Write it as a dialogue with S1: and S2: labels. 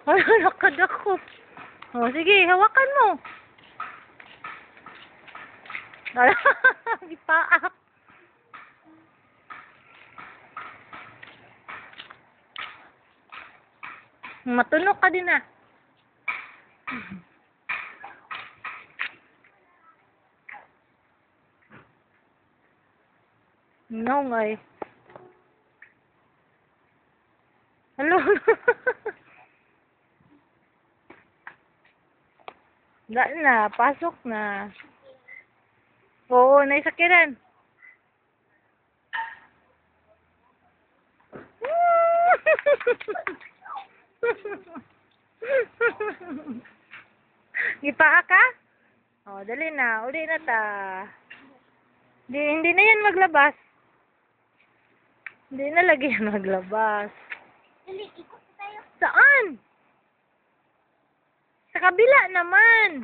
S1: Ay, lakad ako. O, sige, hawakan mo. Ipaak. Matunog ka din ah. No, ngay. Hello. Daan na, pasok na. Oo, naisakiran. Ipaa ka? Oh, dali na. Uli na ta. Hindi na yan maglabas. Hindi na lagi yan maglabas.
S2: Dali, ikot tayo.
S1: Saan? Sa kabila naman.